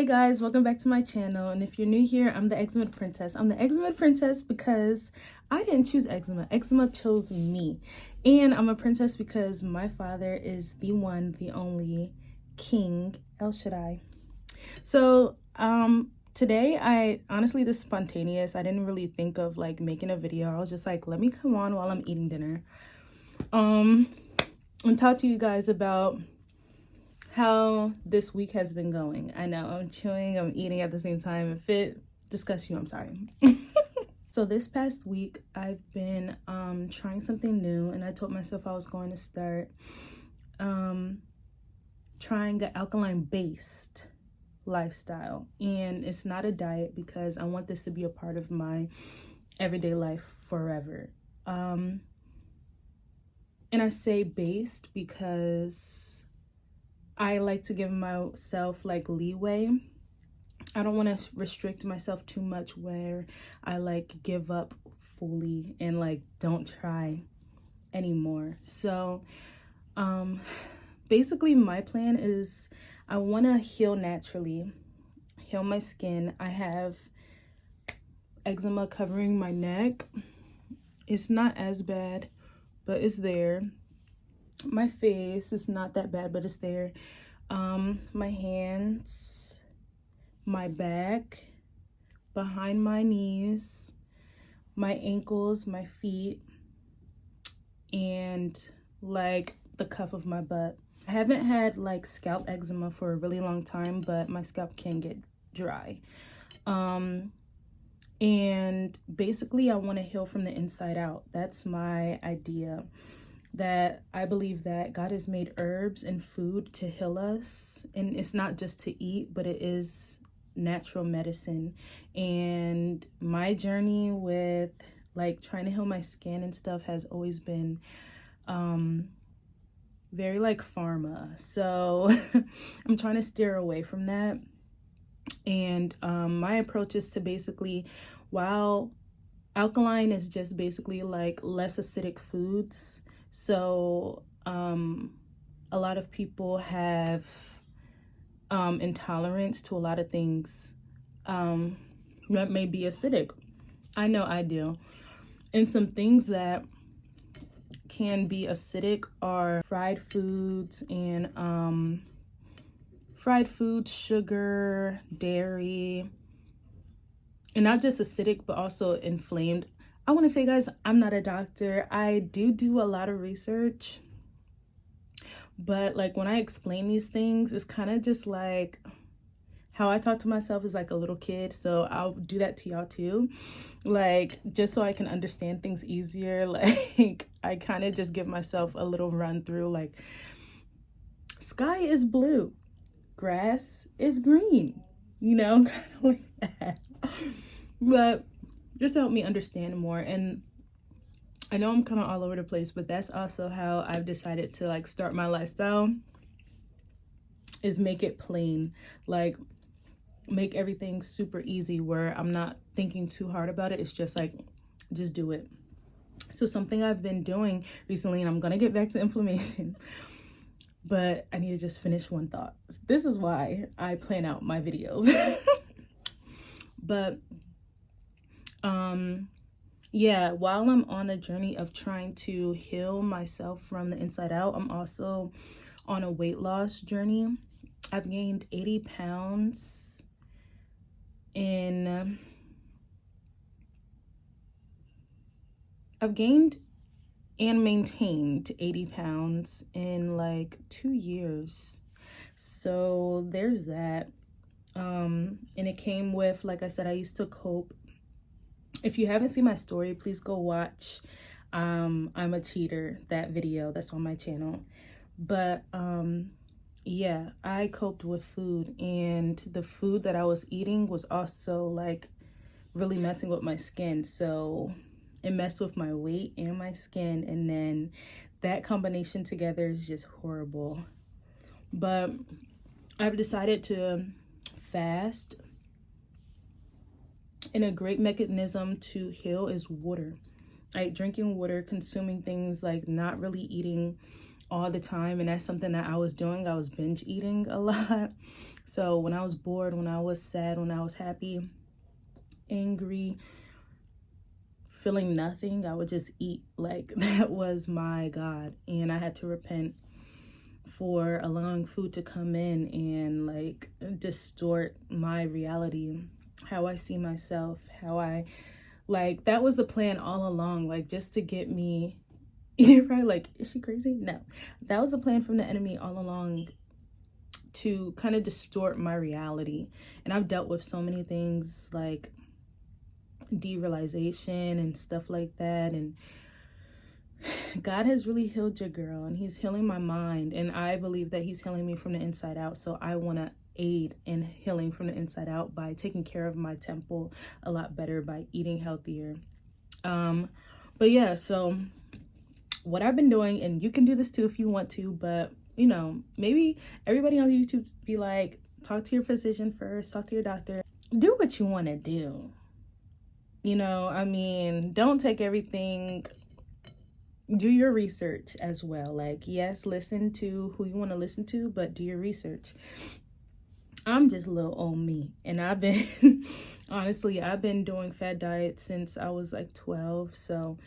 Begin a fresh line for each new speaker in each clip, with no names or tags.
Hey guys, welcome back to my channel. And if you're new here, I'm the Eczema'd princess. I'm the Eczema'd princess because I didn't choose eczema. Eczema chose me. And I'm a princess because my father is the one, the only King El Shaddai. So today, I honestly, this is spontaneous. I didn't really think of like making a video. I was just like, let me come on while I'm eating dinner and talk to you guys about how this week has been going. I know I'm chewing, I'm eating at the same time. If it disgusts you, I'm sorry. So this past week I've been trying something new, and I told myself I was going to start trying an alkaline based lifestyle. And it's not a diet because I want this to be a part of my everyday life forever. And I say based because I like to give myself like leeway. I don't want to restrict myself too much where I like give up fully and like don't try anymore. So basically my plan is I want to heal naturally, heal my skin. I have eczema covering my neck. It's not as bad, but it's there. My face is not that bad, but it's there. My hands, my back, behind my knees, my ankles, my feet, and like the cuff of my butt. I haven't had like scalp eczema for a really long time, but my scalp can get dry. And basically I want to heal from the inside out. That's my idea. That I believe that God has made herbs and food to heal us, and it's not just to eat, but it is natural medicine. And my journey with like trying to heal my skin and stuff has always been very like pharma, so I'm trying to steer away from that. And my approach is to basically, while alkaline is just basically like less acidic foods. So a lot of people have intolerance to a lot of things that may be acidic. I know I do. And some things that can be acidic are fried foods and sugar, dairy, and not just acidic, but also inflamed. I want to say, guys, I'm not a doctor. I do a lot of research, but like when I explain these things, it's kind of just like how I talk to myself is like a little kid. So I'll do that to y'all too, like just so I can understand things easier. Like I kind of just give myself a little run through, like sky is blue, grass is green, you know, kind of like that. But just to help me understand more. And I know I'm kind of all over the place, but that's also how I've decided to like start my lifestyle, is make it plain, like make everything super easy where I'm not thinking too hard about it. It's just like, just do it. So something I've been doing recently, and I'm gonna get back to inflammation, but I need to just finish one thought. This is why I plan out my videos. But yeah, while I'm on a journey of trying to heal myself from the inside out, I'm also on a weight loss journey. I've gained 80 pounds I've gained and maintained 80 pounds in like 2 years. So there's that. And it came with, like I said, I used to cope. If you haven't seen my story, please go watch I'm a Cheater, that video that's on my channel. But yeah, I coped with food, and the food that I was eating was also like really messing with my skin. So it messed with my weight and my skin, and then that combination together is just horrible. But I've decided to fast. And a great mechanism to heal is water. Like drinking water, consuming things, like not really eating all the time. And that's something that I was doing. I was binge eating a lot. So when I was bored, when I was sad, when I was happy, angry, feeling nothing, I would just eat. Like, that was my God. And I had to repent for allowing food to come in and like distort my reality, how I see myself, how I like, that was the plan all along, like just to get me. You're right, like, is she crazy? No, that was the plan from the enemy all along, to kind of distort my reality. And I've dealt with so many things like derealization and stuff like that, and God has really healed your girl, and he's healing my mind, and I believe that he's healing me from the inside out. So I want to aid in healing from the inside out by taking care of my temple a lot better, by eating healthier. But yeah, so what I've been doing, and you can do this too if you want to, but you know, maybe everybody on YouTube be like, talk to your physician first, talk to your doctor, do what you want to do. You know, I mean, don't take everything, do your research as well. Like, yes, listen to who you want to listen to, but do your research. I'm just little old me, and I've been honestly, I've been doing fad diets since I was like 12, so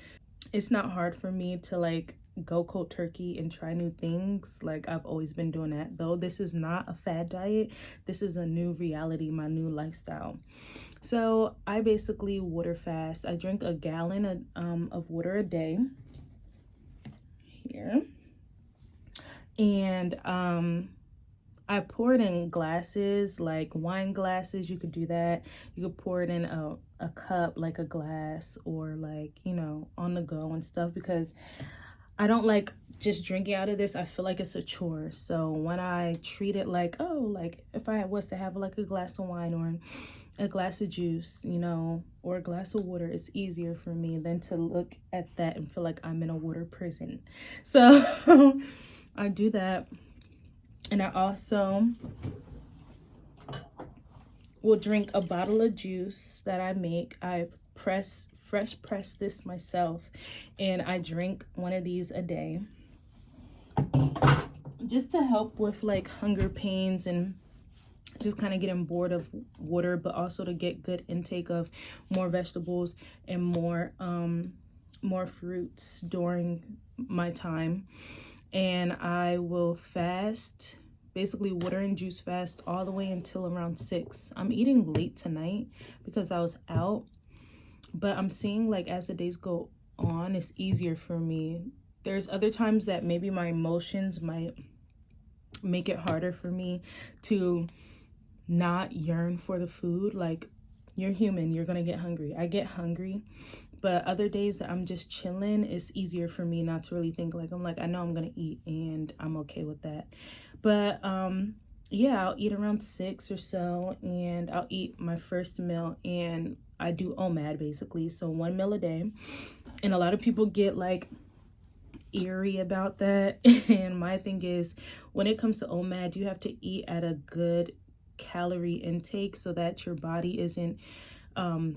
it's not hard for me to like go cold turkey and try new things. Like, I've always been doing that. Though this is not a fad diet, this is a new reality, my new lifestyle. So I basically water fast. I drink a gallon of water a day here, and I pour it in glasses, like wine glasses. You could do that. You could pour it in a cup, like a glass, or like, you know, on the go and stuff, because I don't like just drinking out of this. I feel like it's a chore. So when I treat it like, oh, like if I was to have like a glass of wine or a glass of juice, you know, or a glass of water, it's easier for me than to look at that and feel like I'm in a water prison. So I do that. And I also will drink a bottle of juice that I make. I fresh press this myself, and I drink one of these a day, just to help with like hunger pains and just kind of getting bored of water, but also to get good intake of more vegetables and more fruits during my time. And I will fast, basically water and juice fast, all the way until around 6. I'm eating late tonight because I was out, but I'm seeing like as the days go on, it's easier for me. There's other times that maybe my emotions might make it harder for me to not yearn for the food. Like, you're human, you're gonna get hungry. I get hungry, but other days that I'm just chilling, it's easier for me not to really think. Like, I'm like, I know I'm gonna eat, and I'm okay with that. But yeah, I'll eat around 6 or so, and I'll eat my first meal, and I do Eczema'd basically, so 1 meal a day. And a lot of people get like eerie about that. And my thing is, when it comes to Eczema'd, you have to eat at a good calorie intake so that your body isn't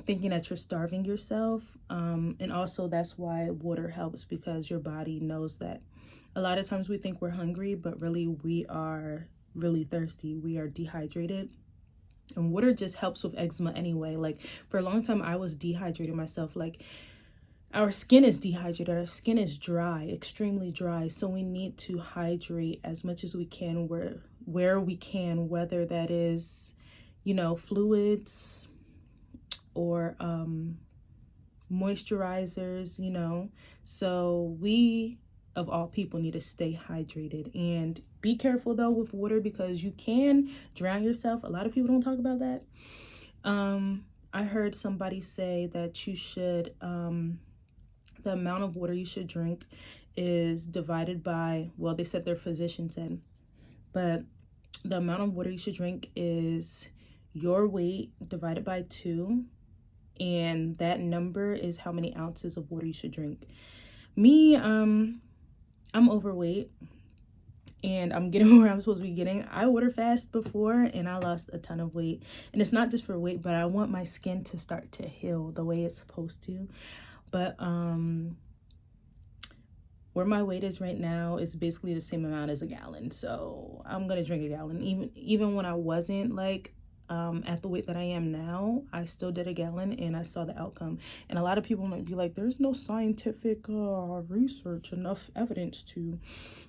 thinking that you're starving yourself. And also that's why water helps, because your body knows that a lot of times we think we're hungry, but really we are really thirsty. We are dehydrated. And water just helps with eczema anyway. Like, for a long time I was dehydrating myself. Like, our skin is dehydrated, our skin is dry, extremely dry. So we need to hydrate as much as we can, where we can, whether that is, you know, fluids or moisturizers, you know. So we, of all people, need to stay hydrated. And be careful though with water, because you can drown yourself. A lot of people don't talk about that. I heard somebody say that you should the amount of water you should drink is divided by, well, they said, their physician said, but the amount of water you should drink is your weight divided by 2, and that number is how many ounces of water you should drink. Me, I'm overweight, and I'm getting where I'm supposed to be getting. I water fast before, and I lost a ton of weight. And it's not just for weight, but I want my skin to start to heal the way it's supposed to. But where my weight is right now is basically the same amount as a gallon. So I'm gonna drink a gallon. Even when I wasn't like at the weight that I am now, I still did a gallon and I saw the outcome. And a lot of people might be like, there's no scientific research, enough evidence to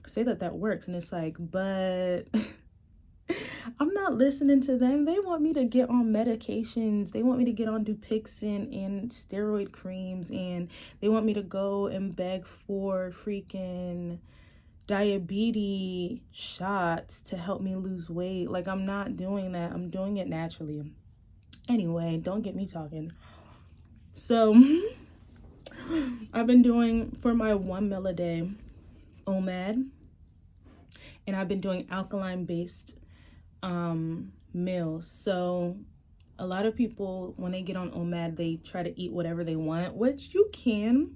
say that that works. And it's like, but I'm not listening to them. They want me to get on medications. They want me to get on Dupixent and steroid creams, and they want me to go and beg for freaking diabetes shots to help me lose weight. Like, I'm not doing that. I'm doing it naturally. Anyway, don't get me talking. So I've been doing, for my 1 meal a day, Eczema'd, and I've been doing alkaline based meals. So a lot of people, when they get on Eczema'd, they try to eat whatever they want, which you can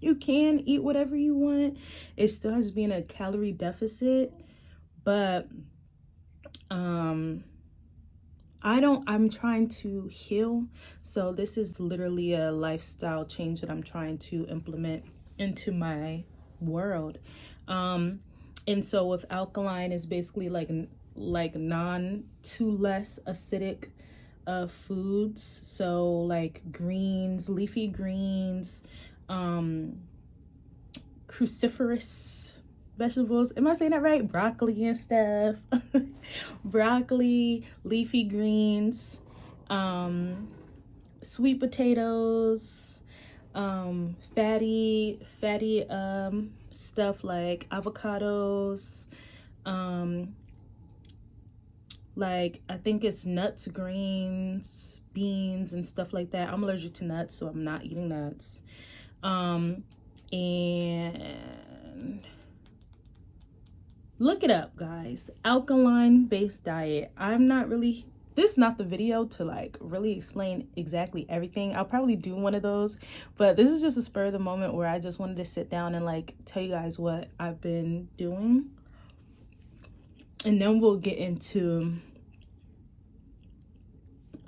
eat whatever you want. It still has been a calorie deficit, but I'm trying to heal. So this is literally a lifestyle change that I'm trying to implement into my world. And so with alkaline, is basically like less acidic foods. So like greens, leafy greens, cruciferous vegetables. Am I saying that right? Broccoli and stuff. Broccoli, leafy greens, sweet potatoes, fatty stuff like avocados, like I think it's nuts, grains, beans, and stuff like that. I'm allergic to nuts, so I'm not eating nuts. And look it up, guys. Alkaline based diet. This is not the video to like really explain exactly everything. I'll probably do one of those, but this is just a spur of the moment where I just wanted to sit down and like tell you guys what I've been doing. And then we'll get into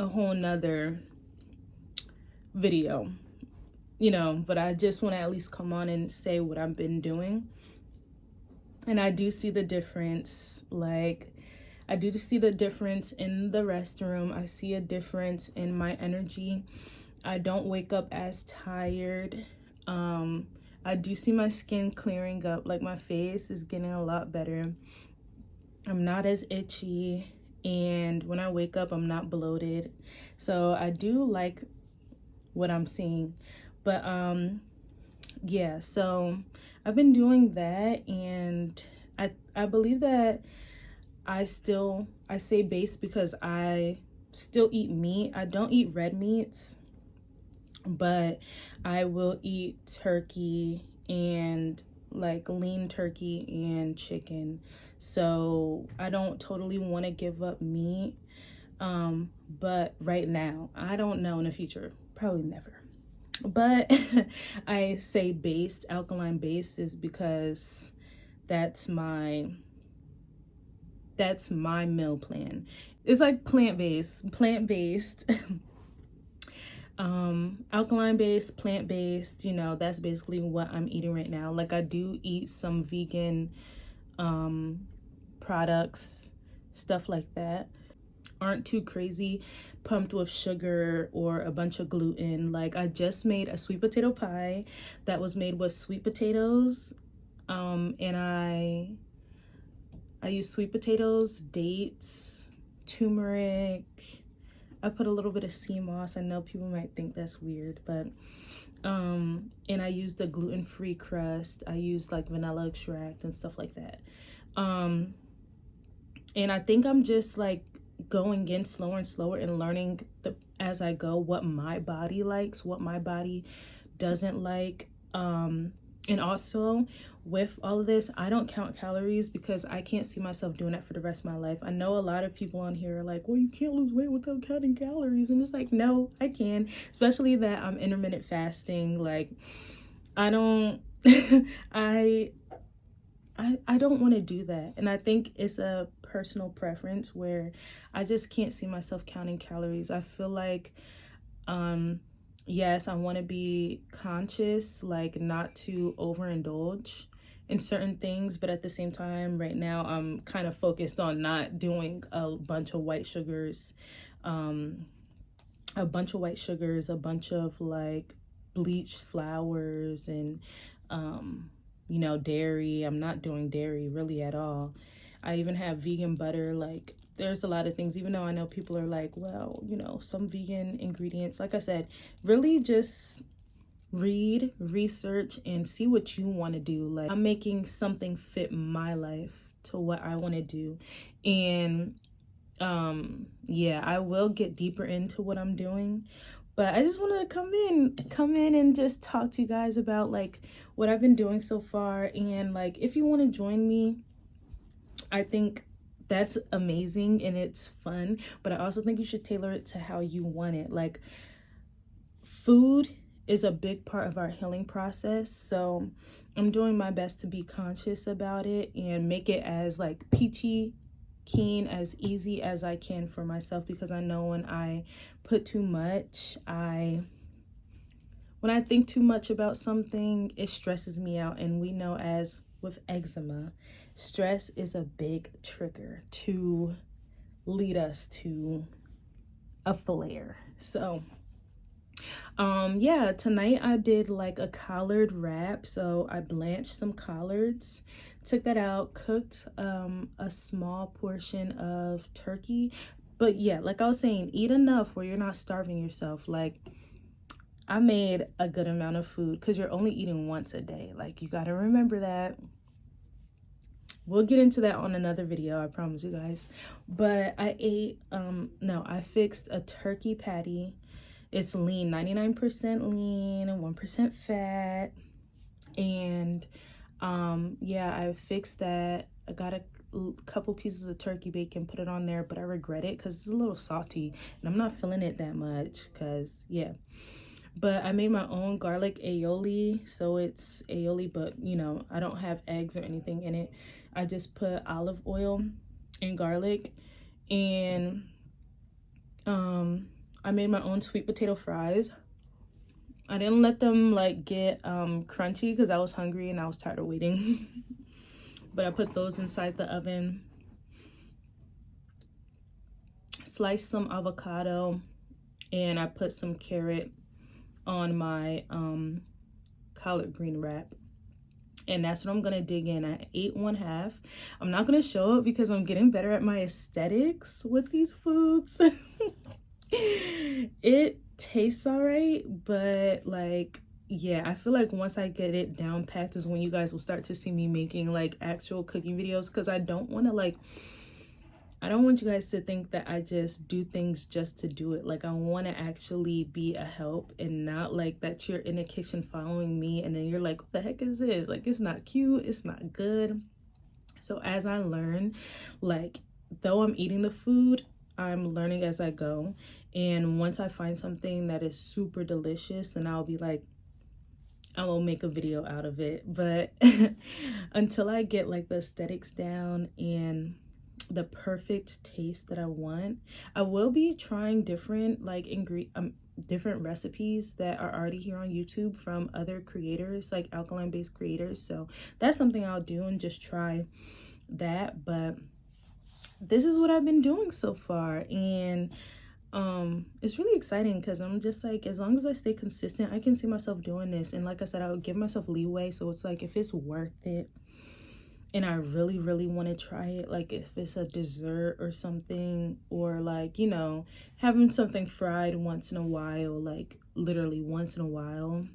a whole nother video, but I just want to at least come on and say what I've been doing. And I do see the difference. Like, I do see the difference in the restroom. I see a difference in my energy. I don't wake up as tired. I do see my skin clearing up. Like, my face is getting a lot better. I'm not as itchy, and when I wake up, I'm not bloated. So I do like what I'm seeing. But yeah, so I've been doing that, and I believe that I say base because I still eat meat. I don't eat red meats, but I will eat turkey and like lean turkey and chicken. So I don't totally want to give up meat, but right now, I don't know in the future, probably never. But I say based, alkaline based, is because that's my meal plan. It's like plant-based alkaline-based, plant-based, that's basically what I'm eating right now. Like, I do eat some vegan products, stuff like that. Aren't too crazy pumped with sugar or a bunch of gluten. Like, I just made a sweet potato pie that was made with sweet potatoes, and I use sweet potatoes, dates, turmeric. I put a little bit of sea moss. I know people might think that's weird, but and I used a gluten-free crust. I used like vanilla extract and stuff like that. And I think I'm just like going in slower and slower and learning as I go what my body likes, what my body doesn't like. And also with all of this, I don't count calories because I can't see myself doing that for the rest of my life. I know a lot of people on here are like, well, you can't lose weight without counting calories. And it's like, no, I can. Especially that I'm intermittent fasting. Like, I don't, I don't want to do that. And I think it's a personal preference where I just can't see myself counting calories. I feel like yes, I want to be conscious, like not to overindulge in certain things, but at the same time, right now, I'm kind of focused on not doing a bunch of white sugars, um, a bunch of like bleached flours and, you know, dairy. I'm not doing dairy really at all. I even have vegan butter. Like, there's a lot of things, even though I know people are like, well, you know, some vegan ingredients, like I said, really just read, research, and see what you want to do. Like, I'm making something fit my life to what I want to do. And yeah, I will get deeper into what I'm doing, but I just wanted to come in and just talk to you guys about like what I've been doing so far. And like, if you want to join me, I think that's amazing and it's fun, but I also think you should tailor it to how you want it. Like, food is a big part of our healing process, so I'm doing my best to be conscious about it and make it as like peachy keen, as easy as I can for myself, because I know when I put too much, when I think too much about something, it stresses me out. And we know, as with eczema, stress is a big trigger to lead us to a flare. So yeah, tonight I did like a collard wrap. So I blanched some collards, took that out, cooked a small portion of turkey. But yeah, like I was saying, eat enough where you're not starving yourself. Like, I made a good amount of food because you're only eating once a day. Like, you got to remember that. We'll get into that on another video, I promise you guys. But I ate, no, I fixed a turkey patty. It's lean, 99% lean and 1% fat. And yeah, I fixed that. I got a couple pieces of turkey bacon, put it on there, but I regret it because it's a little salty and I'm not feeling it that much because, yeah. But I made my own garlic aioli. So it's aioli, but you know, I don't have eggs or anything in it. I just put olive oil and garlic, and I made my own sweet potato fries. I didn't let them like get crunchy because I was hungry and I was tired of waiting. But I put those inside the oven. Sliced some avocado, and I put some carrot on my collard green wrap. And that's what I'm gonna dig in. I ate one half. I'm not gonna show it because I'm getting better at my aesthetics with these foods. It tastes all right, but like, yeah, I feel like once I get it down packed is when you guys will start to see me making like actual cooking videos, because I don't want to like, I don't want you guys to think that I just do things just to do it. Like, I want to actually be a help, and not like that you're in the kitchen following me and then you're like, what the heck is this? Like, it's not cute, it's not good. So as I learn, like, though I'm eating the food, I'm learning as I go. And once I find something that is super delicious, then I'll be like, I will make a video out of it. But until I get like the aesthetics down and the perfect taste that I want, I will be trying different like different recipes that are already here on YouTube from other creators, like alkaline based creators. So that's something I'll do and just try that. But this is what I've been doing so far, and it's really exciting because I'm just like, as long as I stay consistent, I can see myself doing this. And like I said, I would give myself leeway. So it's like, if it's worth it and I really want to try it, like if it's a dessert or something, or like, you know, having something fried once in a while, like literally once in a while,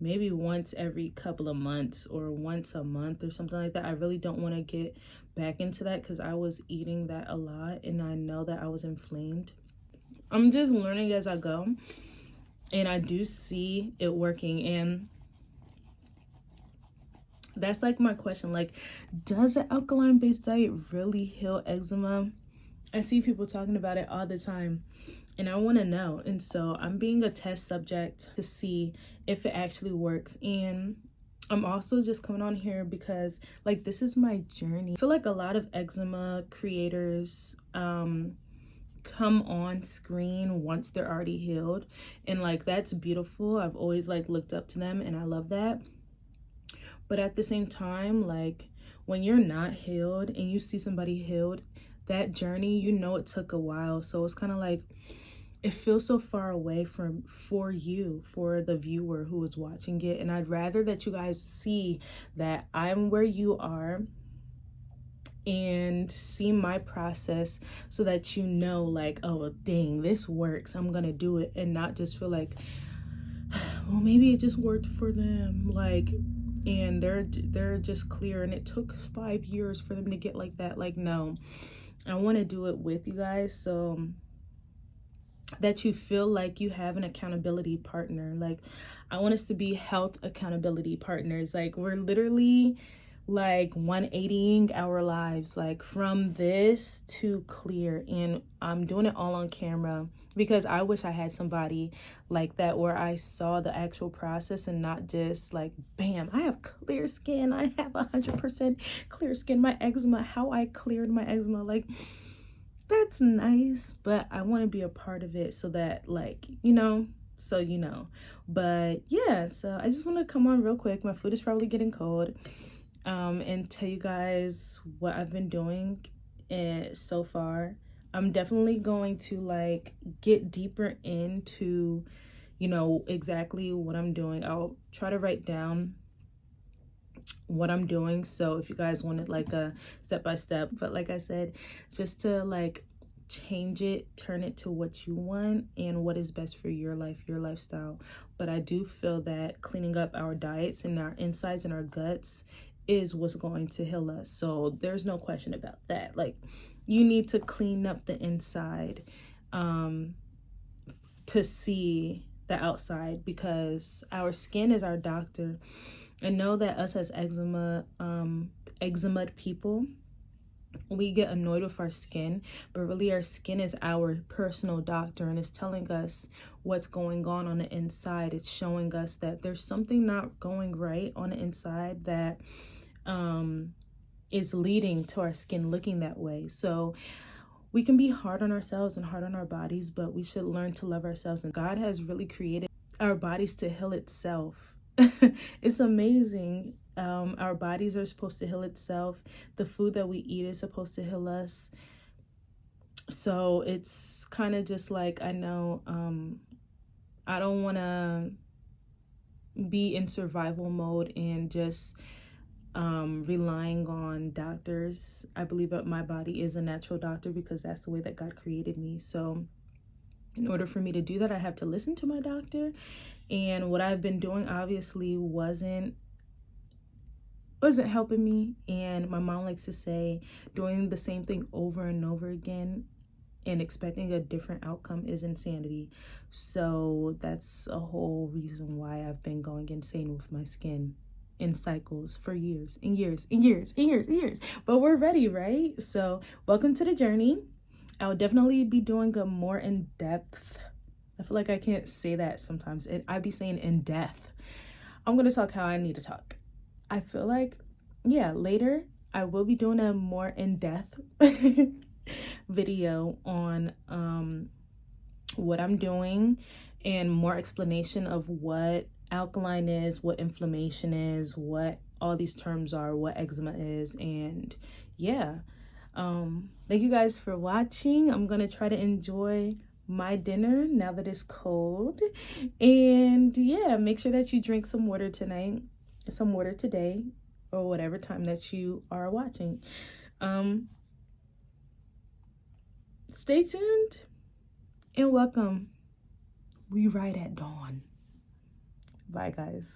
maybe once every couple of months or once a month or something like that. I really don't want to get back into that because I was eating that a lot and I know that I was inflamed. I'm just learning as I go, and I do see it working. And that's like my question, like, does an alkaline based diet really heal eczema? I see people talking about it all the time and I want to know. And so I'm being a test subject to see if it actually works. And I'm also just coming on here because like, this is my journey. I feel like a lot of eczema creators come on screen once they're already healed, and like that's beautiful. I've always like looked up to them and I love that. But at the same time, like when you're not healed and you see somebody healed, that journey, you know, it took a while. So it's kind of like it feels so far away for you, for the viewer who is watching it. And I'd rather that you guys see that I'm where you are and see my process, so that you know, like, oh dang, this works, I'm gonna do it, and not just feel like, well, maybe it just worked for them, like, and they're just clear and it took 5 years for them to get like that. Like, no, I want to do it with you guys, so that you feel like you have an accountability partner. Like, I want us to be health accountability partners. Like, we're literally like 180ing our lives, like from this to clear. And I'm doing it all on camera because I wish I had somebody like that, where I saw the actual process and not just like, bam, I have clear skin, I have 100% clear skin. My eczema, how I cleared my eczema, like, that's nice, but I want to be a part of it, so that, like, you know, so you know. But yeah, so I just want to come on real quick, my food is probably getting cold, and tell you guys what I've been doing so far. I'm definitely going to like get deeper into, you know, exactly what I'm doing. I'll try to write down what I'm doing, so if you guys wanted like a step-by-step, but like I said, just to like change it, turn it to what you want and what is best for your life, your lifestyle. But I do feel that cleaning up our diets and our insides and our guts is what's going to heal us. So there's no question about that. Like, you need to clean up the inside to see the outside, because our skin is our doctor. And know that us as eczema people, we get annoyed with our skin, but really our skin is our personal doctor, and it's telling us what's going on the inside. It's showing us that there's something not going right on the inside that is leading to our skin looking that way. So we can be hard on ourselves and hard on our bodies, but we should learn to love ourselves. And God has really created our bodies to heal itself. It's amazing. Our bodies are supposed to heal itself. The food that we eat is supposed to heal us. So it's kind of just like, I know I don't want to be in survival mode and just relying on doctors. I believe that my body is a natural doctor because that's the way that God created me. So in order for me to do that, I have to listen to my doctor. And what I've been doing obviously wasn't helping me. And my mom likes to say, doing the same thing over and over again and expecting a different outcome is insanity. So that's a whole reason why I've been going insane with my skin in cycles for years and years and years and years and years. But we're ready, right? So welcome to the journey. I'll definitely be doing a more in-depth, I feel like I can't say that sometimes. I'd be saying in depth. I'm going to talk how I need to talk. I feel like, yeah, later I will be doing a more in-depth video on what I'm doing, and more explanation of what alkaline is, what inflammation is, what all these terms are, what eczema is. And yeah, thank you guys for watching. I'm going to try to enjoy my dinner now that it's cold. And yeah, make sure that you drink some water tonight, some water today, or whatever time that you are watching. Stay tuned and welcome. We ride at dawn. Bye, guys.